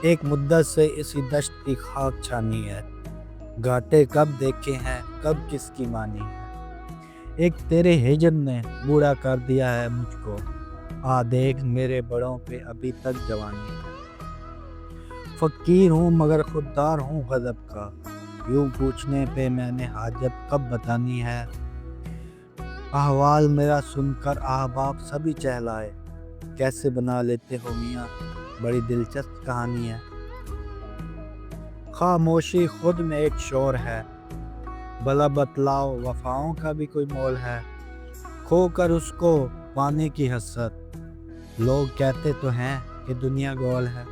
ایک مدت سے اسی دشت کی خاک چھانی ہے، گھاٹے کب دیکھے ہیں، کب کس کی مانی ہے۔ ایک تیرے ہجر نے بوڑھا کر دیا ہے مجھ کو، آ دیکھ میرے بڑوں پہ ابھی تک جوانی ہے۔ فقیر ہوں مگر خوددار ہوں غضب کا، یوں پوچھنے پہ میں نے حاجت کب بتانی ہے۔ احوال میرا سن کر احباب سبھی چہلائے، کیسے بنا لیتے ہو میاں، بڑی دلچسپ کہانی ہے۔ خاموشی خود میں ایک شور ہے، بھلا بتلاؤ وفاؤں کا بھی کوئی مول ہے۔ کھو کر اس کو پانے کی حسرت، لوگ کہتے تو ہیں کہ دنیا گول ہے۔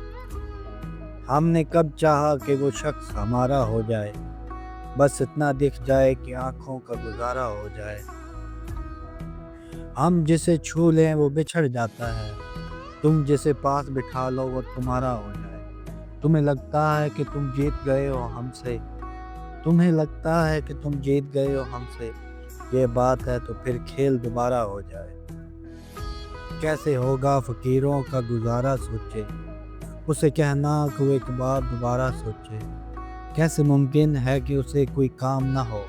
ہم نے کب چاہا کہ وہ شخص ہمارا ہو جائے، بس اتنا دکھ جائے کہ آنکھوں کا گزارا ہو جائے۔ ہم جسے چھو لیں وہ بچھڑ جاتا ہے، تم جسے پاس بٹھا لو وہ تمہارا ہو جائے۔ تمہیں لگتا ہے کہ تم جیت گئے ہو ہم سے، تمہیں لگتا ہے کہ تم جیت گئے ہو ہم سے، یہ بات ہے تو پھر کھیل دوبارہ ہو جائے۔ کیسے ہوگا فقیروں کا گزارا سوچے، اسے کہنا کہ وہ ایک بار دوبارہ سوچے۔ کیسے ممکن ہے کہ اسے کوئی کام نہ ہو،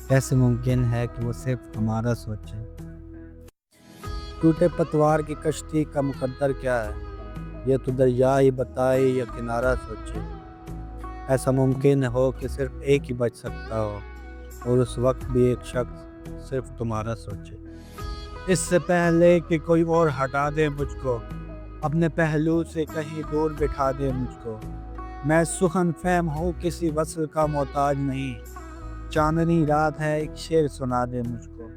کیسے ممکن ہے کہ وہ صرف ہمارا سوچے۔ ٹوٹے پتوار کی کشتی کا مقدر کیا ہے، یہ تو دریا ہی بتائے یا کنارہ سوچے۔ ایسا ممکن ہو کہ صرف ایک ہی بچ سکتا ہو، اور اس وقت بھی ایک شخص صرف تمہارا سوچے۔ اس سے پہلے کہ کوئی اور ہٹا دے مجھ کو، اپنے پہلو سے کہیں دور بٹھا دے مجھ کو۔ میں سخن فہم ہوں کسی وصل کا محتاج نہیں، چاندنی رات ہے ایک شعر سنا دے مجھ کو۔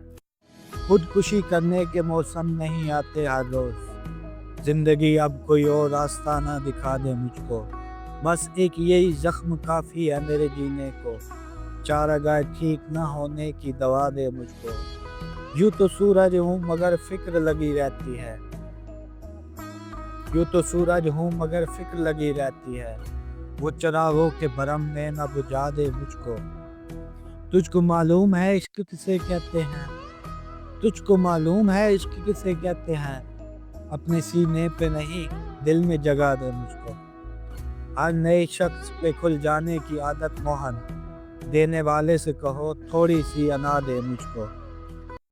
خودکشی کرنے کے موسم نہیں آتے ہر روز، زندگی اب کوئی اور راستہ نہ دکھا دے مجھ کو۔ بس ایک یہی زخم کافی ہے میرے جینے کو، چارہ ٹھیک نہ ہونے کی دوا دے مجھ کو۔ یوں تو سورج ہوں مگر فکر لگی رہتی ہے، یوں تو سورج ہوں مگر فکر لگی رہتی ہے، وہ چراغوں کے بھرم میں نہ بجھا دے مجھ کو۔ تجھ کو معلوم ہے عشق کسے کہتے ہیں، تجھ کو معلوم ہے عشق کسے کہتے ہیں، اپنے سینے پہ نہیں دل میں جگہ دے مجھ کو۔ ہر نئے شخص پہ کھل جانے کی عادت موہن، دینے والے سے کہو تھوڑی سی انا دے مجھ کو۔